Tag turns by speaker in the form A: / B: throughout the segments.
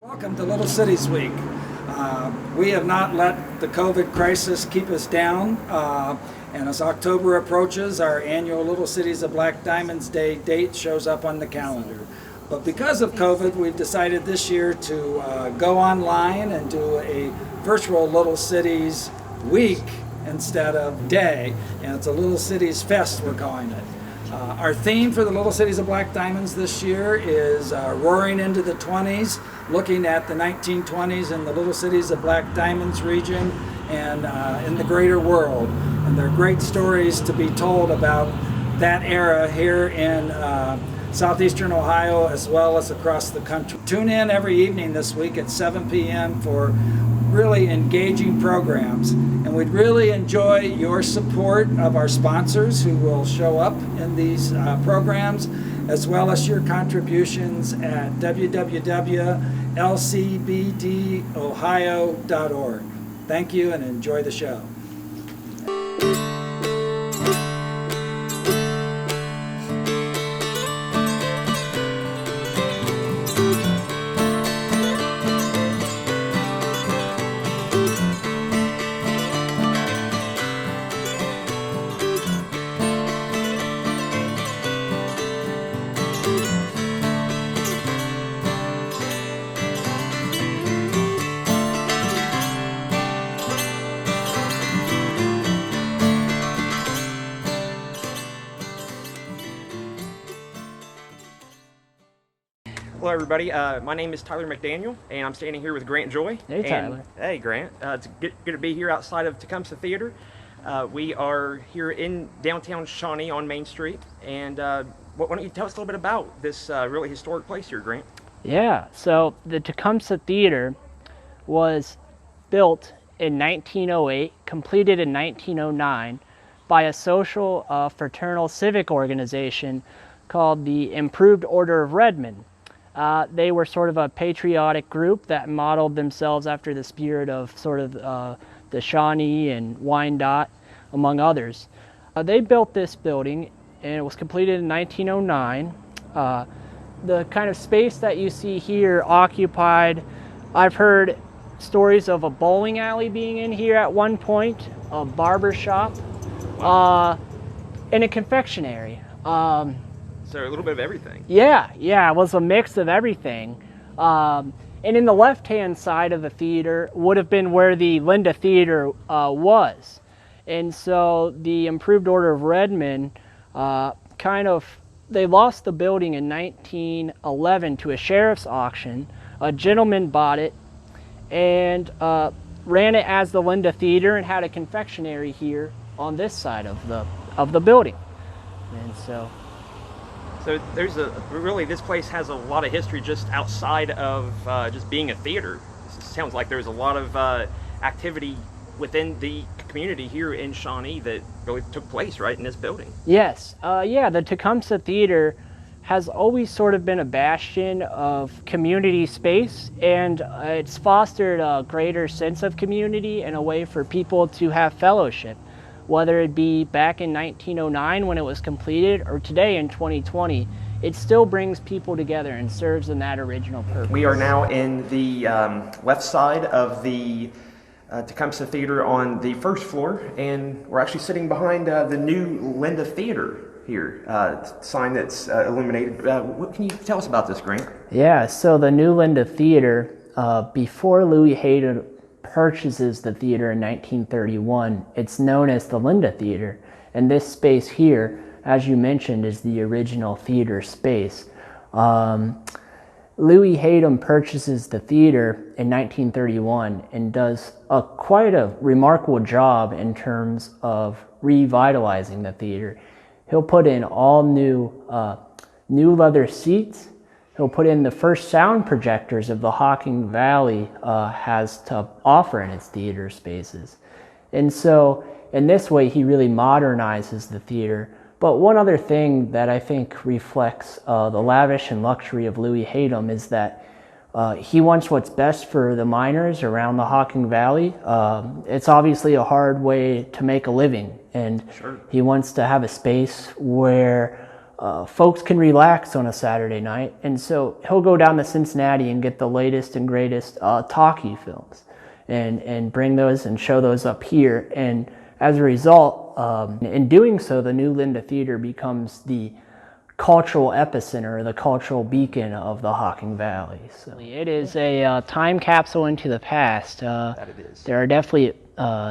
A: Welcome to Little Cities Week. We have not let the COVID crisis keep us down, and as October approaches, our annual Little Cities of Black Diamonds Day date shows up on the calendar. But because of COVID, we've decided this year to go online and do a virtual Little Cities Week instead of day, and it's a Little Cities Fest, we're calling it. Our theme for the Little Cities of Black Diamonds this year is Roaring into the 20s, looking at the 1920s in the Little Cities of Black Diamonds region and in the greater world. And there are great stories to be told about that era here in southeastern Ohio as well as across the country. Tune in every evening this week at 7 p.m. for really engaging programs, and we'd really enjoy your support of our sponsors who will show up in these programs, as well as your contributions at www.lcbdohio.org. Thank you and enjoy the show.
B: Hello everybody, my name is Tyler McDaniel and I'm standing here with Grant Joy.
C: Hey Tyler.
B: Hey Grant, it's good to be here outside of Tecumseh Theater. We are here in downtown Shawnee on Main Street, and why don't you tell us a little bit about this really historic place here, Grant?
C: Yeah, so the Tecumseh Theater was built in 1908, completed in 1909 by a social fraternal civic organization called the Improved Order of Redmen. They were sort of a patriotic group that modeled themselves after the spirit of sort of the Shawnee and Wyandotte, among others. They built this building, and it was completed in 1909. The kind of space that you see here occupied, I've heard stories of a bowling alley being in here at one point, a barber shop, and a confectionery.
B: So a little bit of everything.
C: Yeah, it was a mix of everything. And in the left-hand side of the theater would have been where the Linda Theater was. And so the Improved Order of Redmen they lost the building in 1911 to a sheriff's auction. A gentleman bought it and ran it as the Linda Theater and had a confectionery here on this side of the building. And so
B: there's this place has a lot of history just outside of just being a theater. It sounds like there's a lot of activity within the community here in Shawnee that really took place right in this building.
C: Yes, the Tecumseh Theater has always sort of been a bastion of community space, and it's fostered a greater sense of community and a way for people to have fellowship, whether it be back in 1909 when it was completed or today in 2020. It still brings people together and serves in that original purpose.
B: We are now in the left side of the Tecumseh Theater on the first floor, and we're actually sitting behind the new Linda Theater here, sign that's illuminated. What can you tell us about this, Grant?
C: Yeah, so the new Linda Theater, before Louis Hayden purchases the theater in 1931, it's known as the Linda Theater, and this space here, as you mentioned, is the original theater space. Louis Hayden purchases the theater in 1931 and does quite a remarkable job in terms of revitalizing the theater. He'll put in all new leather seats. He'll put in the first sound projectors of the Hocking Valley has to offer in its theater spaces. And so in this way, he really modernizes the theater. But one other thing that I think reflects the lavish and luxury of Louis Hayden is that he wants what's best for the miners around the Hocking Valley. It's obviously a hard way to make a living, and
B: Sure.
C: He wants to have a space where folks can relax on a Saturday night. And so he'll go down to Cincinnati and get the latest and greatest talkie films and bring those and show those up here. And as a result, in doing so, the new Linda Theater becomes the cultural epicenter, or the cultural beacon of the Hocking Valley. So it is a time capsule into the past.
B: That it is.
C: There are definitely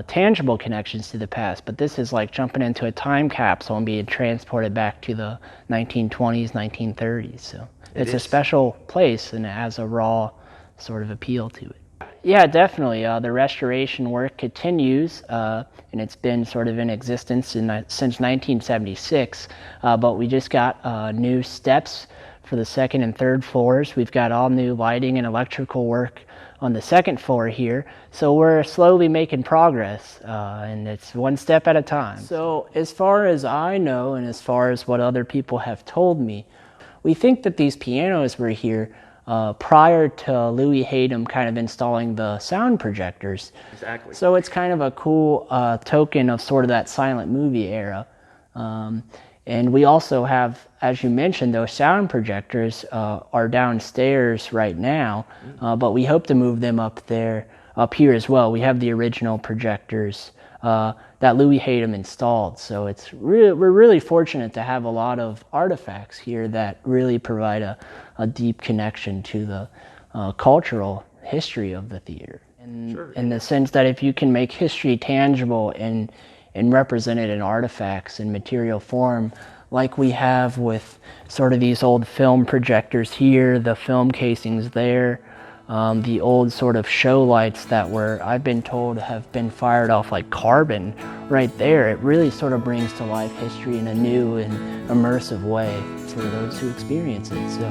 C: tangible connections to the past, but this is like jumping into a time capsule and being transported back to the 1920s, 1930s. So it's a special place, and it has a raw sort of appeal to it. Yeah, definitely. The restoration work continues, and it's been sort of in existence since 1976, but we just got new steps for the second and third floors. We've got all new lighting and electrical work on the second floor here, so we're slowly making progress, and it's one step at a time. So as far as I know, and as far as what other people have told me, we think that these pianos were here prior to Louis Hayden kind of installing the sound projectors.
B: Exactly.
C: So it's kind of a cool token of sort of that silent movie era. And we also have, as you mentioned, those sound projectors are downstairs right now, but we hope to move them up here as well. We have the original projectors that Louis Hayden installed. So we're really fortunate to have a lot of artifacts here that really provide a deep connection to the cultural history of the theater. In the sense that if you can make history tangible and represent it in artifacts and material form, like we have with sort of these old film projectors here, the film casings there, the old sort of show lights that I've been told have been fired off like carbon right there. It really sort of brings to life history in a new and immersive way for those who experience it. So